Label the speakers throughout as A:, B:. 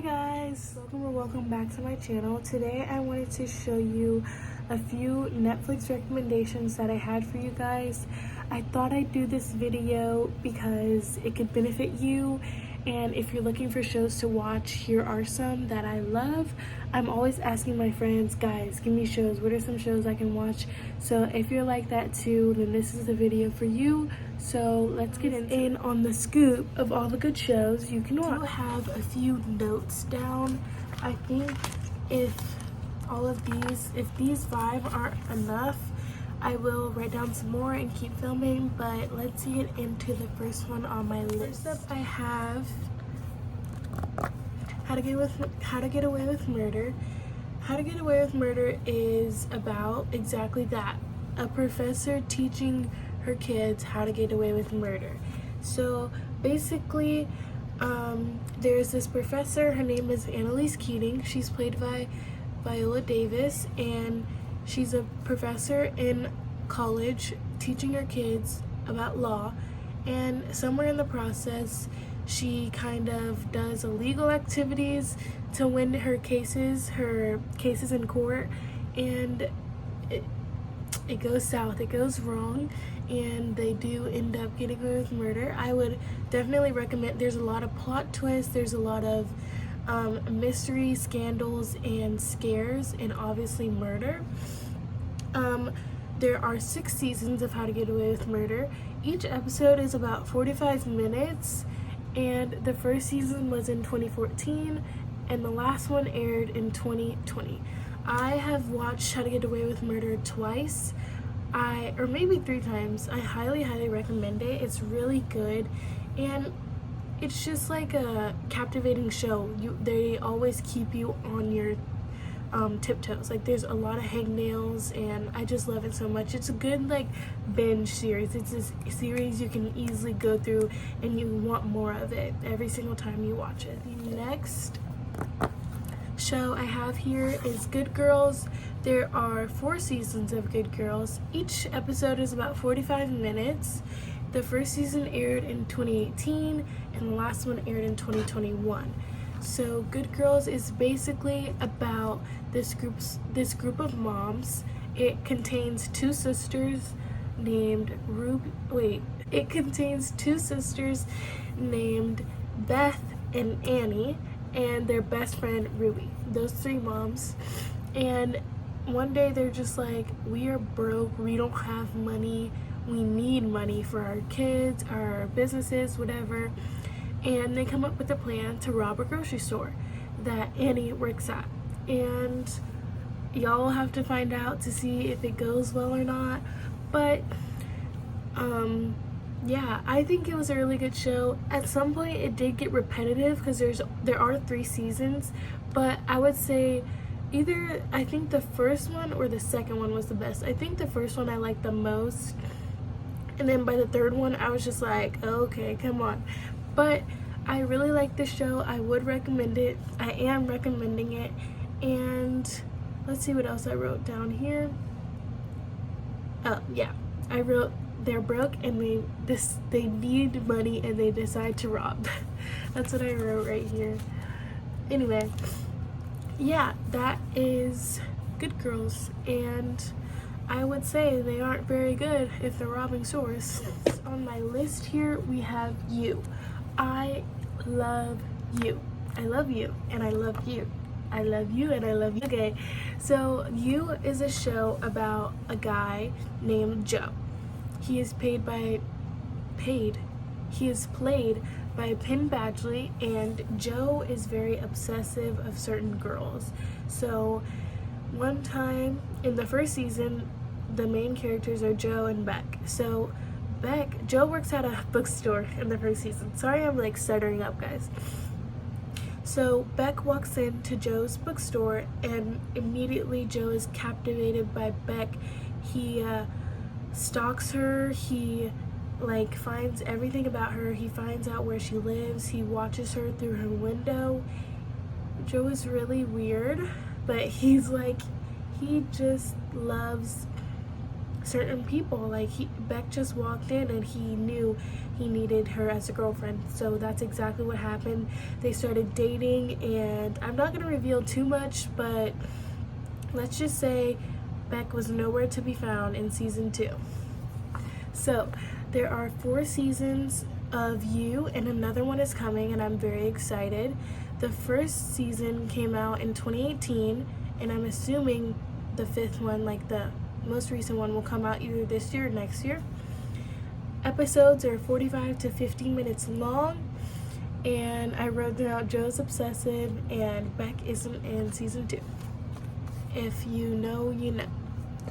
A: guys, welcome back to my channel. Today I wanted to show you a few Netflix recommendations that I had for you guys. I thought I'd do this video because it could benefit you, and if you're looking for shows to watch, here are some that I love. I'm always asking my friends, guys, give me shows. What are some shows I can watch? So if you're like that too, then this is the video for you. So let's get in on the scoop of all the good shows you can watch. I do have a few notes down. I think if these 5 aren't enough, I will write down some more and keep filming, but let's get into the first one on my list. First up, I have How to Get Away with Murder. How to Get Away with Murder is about exactly that. A professor teaching her kids how to get away with murder. So basically, there's this professor, her name is Annalise Keating. She's played by Viola Davis, and she's a professor in college teaching her kids about law, and somewhere in the process she kind of does illegal activities to win her cases in court, and it goes south, it goes wrong, and they do end up getting away with murder. I would definitely recommend. There's a lot of plot twists, there's a lot of mystery, scandals, and scares, and obviously murder. There are 6 seasons of How to Get Away with Murder. Each episode is about 45 minutes, and the first season was in 2014, and the last one aired in 2020. I have watched How to Get Away with Murder twice, or maybe 3 times. I highly recommend it. It's really good, and it's just like a captivating show. They always keep you on your tiptoes. Like, there's a lot of hangnails, and I just love it so much. It's a good like binge series. It's a series you can easily go through, and you want more of it every single time you watch it. The next show I have here is Good Girls. There are 4 seasons of Good Girls. Each episode is about 45 minutes. The first season aired in 2018, and the last one aired in 2021. So Good Girls is basically about this group of moms. It contains 2 sisters named Beth and Annie, and their best friend Ruby. Those 3 moms. And one day they're just like, we are broke, we don't have money, we need money for our kids, our businesses, whatever. And they come up with a plan to rob a grocery store that Annie works at. And y'all have to find out to see if it goes well or not. But yeah, I think it was a really good show. At some point it did get repetitive because there are 3 seasons, but I would say either, I think the first one or the second one was the best. I think the first one I liked the most, and then by the 3rd one I was just like, okay, come on. But I really like this show. I would recommend it. I am recommending it. And let's see what else I wrote down here. Oh yeah, I wrote, they're broke and they need money and they decide to rob. That's what I wrote right here. Anyway, yeah, that is Good Girls, and I would say they aren't very good if they're robbing stores. On my list here we have You. I love You. I love you, and I love you. I love you, and I love you. Okay, so You is a show about a guy named Joe. He is played by Penn Badgley, and Joe is very obsessive of certain girls. So one time in the first season, the main characters are Joe and Beck. So Joe works at a bookstore in the first season. Sorry, I'm like stuttering up, guys. So Beck walks into Joe's bookstore, and immediately Joe is captivated by Beck. He stalks her. He like finds everything about her. He finds out where she lives. He watches her through her window. Joe is really weird, but he's like, he just loves certain people. Like Beck just walked in and he knew he needed her as a girlfriend, so that's exactly what happened. They started dating, and I'm not going to reveal too much, but let's just say Beck was nowhere to be found in season 2. So there are 4 seasons of You, and another one is coming, and I'm very excited. The first season came out in 2018, and I'm assuming the 5th one, like the most recent one, will come out either this year or next year. Episodes are 45 to 50 minutes long, and I wrote down Joe's obsessive and Beck isn't in season 2. If you know, you know.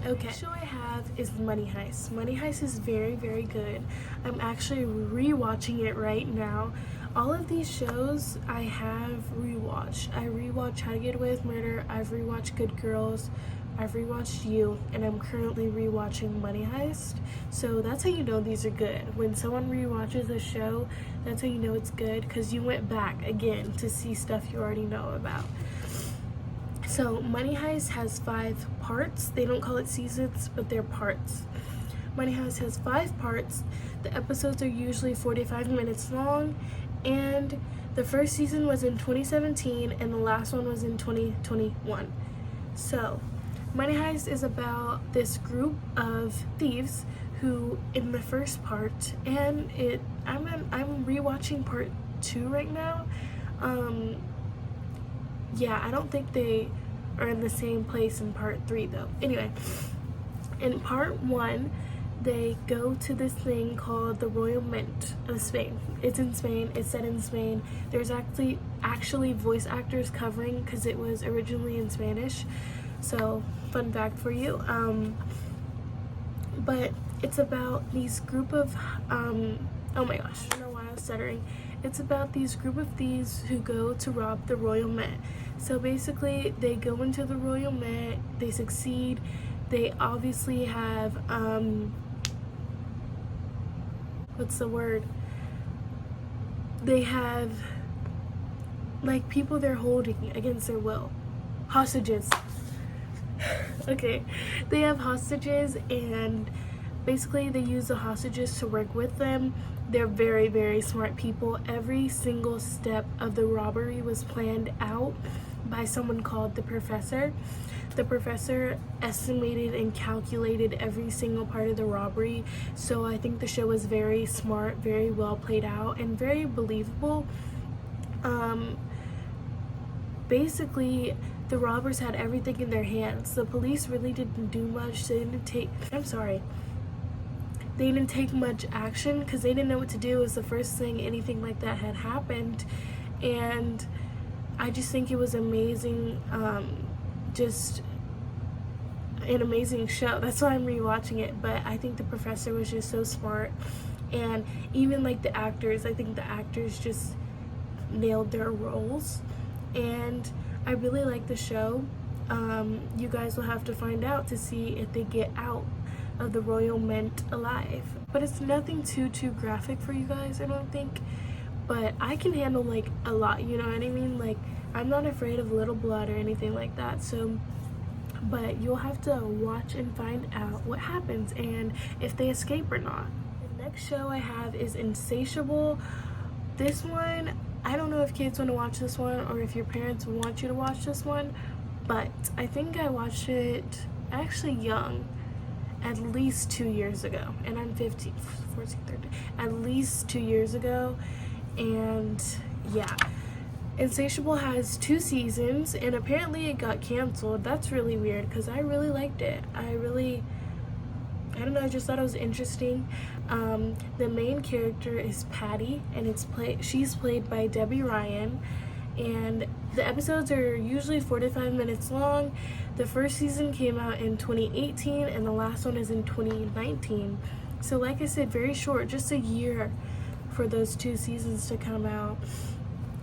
A: Okay, the show I have is Money Heist. Money Heist is very, very good. I'm actually rewatching it right now. All of these shows I have rewatched. I rewatched How to Get Away with Murder, I've rewatched Good Girls, I've rewatched You, and I'm currently rewatching Money Heist. So that's how you know these are good. When someone rewatches a show, that's how you know it's good, because you went back again to see stuff you already know about. So Money Heist has 5 parts. They don't call it seasons, but they're parts. Money Heist has 5 parts. The episodes are usually 45 minutes long, and the first season was in 2017 and the last one was in 2021. So Money Heist is about this group of thieves who, in the first part, and I'm rewatching part 2 right now. Yeah, I don't think they are in the same place in part 3 though. Anyway, in part 1, they go to this thing called the Royal Mint of Spain. It's in Spain, it's set in Spain. There's actually voice actors covering because it was originally in Spanish. So, fun fact for you. But it's about these group of, oh my gosh, I don't know why I was stuttering. It's about these group of thieves who go to rob the Royal Mint. So basically, they go into the Royal Mint, they succeed, they obviously have, what's the word? They have, like, people they're holding against their will. Hostages. Okay, they have hostages, and basically they use the hostages to work with them. They're very, very smart people. Every single step of the robbery was planned out by someone called the Professor. The Professor estimated and calculated every single part of the robbery, so I think the show was very smart, very well played out, and very believable. Basically, the robbers had everything in their hands. The police really didn't do much. They didn't take much action because they didn't know what to do. It was the first thing anything like that had happened, and I just think it was amazing. Just an amazing show. That's why I'm rewatching it. But I think the Professor was just so smart, and even like the actors, I think the actors just nailed their roles, and I really like the show. You guys will have to find out to see if they get out of the Royal Mint alive. But it's nothing too graphic for you guys, I don't think. But I can handle like a lot, you know what I mean? Like, I'm not afraid of little blood or anything like that. So, but you'll have to watch and find out what happens and if they escape or not. The next show I have is Insatiable. This one, I don't know if kids want to watch this one or if your parents want you to watch this one, but I think I watched it actually young, at least 2 years ago, and I'm 15, 14, 13, at least 2 years ago, and yeah. Insatiable has 2 seasons, and apparently it got canceled. That's really weird because I really liked it. I don't know, I just thought it was interesting. The main character is Patty, and she's played by Debbie Ryan, and the episodes are usually 45 minutes long. The first season came out in 2018, and the last one is in 2019. So like I said, very short, just a year for those 2 seasons to come out.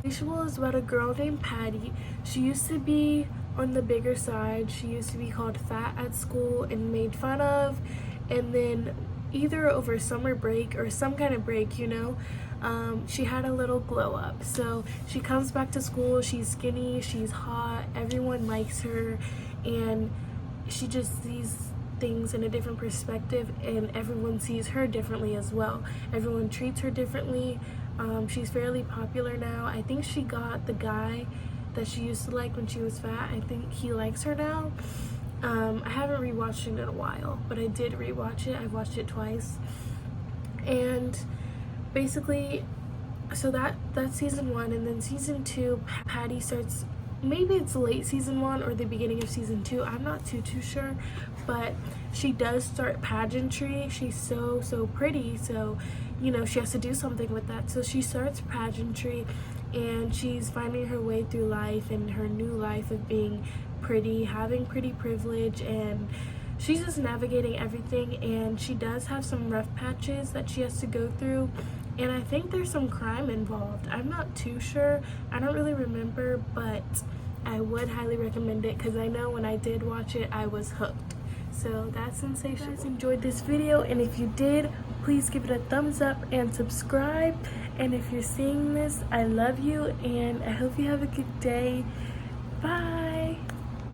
A: Insatiable is about a girl named Patty. She used to be on the bigger side. She used to be called fat at school and made fun of, and then either over summer break or some kind of break, you know, she had a little glow up. So she comes back to school, she's skinny, she's hot, everyone likes her, and she just sees things in a different perspective, and everyone sees her differently as well. Everyone treats her differently. She's fairly popular now. I think she got the guy that she used to like when she was fat. I think he likes her now. I haven't rewatched it in a while, but I did rewatch it. I've watched it twice. And basically, so that's season 1, and then season 2, Patty starts, maybe it's late season 1 or the beginning of season 2, I'm not too sure, but she does start pageantry. She's so pretty, so you know she has to do something with that. So she starts pageantry, and she's finding her way through life and her new life of being pretty, having pretty privilege, and she's just navigating everything. And she does have some rough patches that she has to go through, and I think there's some crime involved. I'm not too sure, I don't really remember, but I would highly recommend it because I know when I did watch it I was hooked. So that's sensational. If you guys enjoyed this video, and if you did, please give it a thumbs up and subscribe. And if you're seeing this, I love you, and I hope you have a good day. Bye.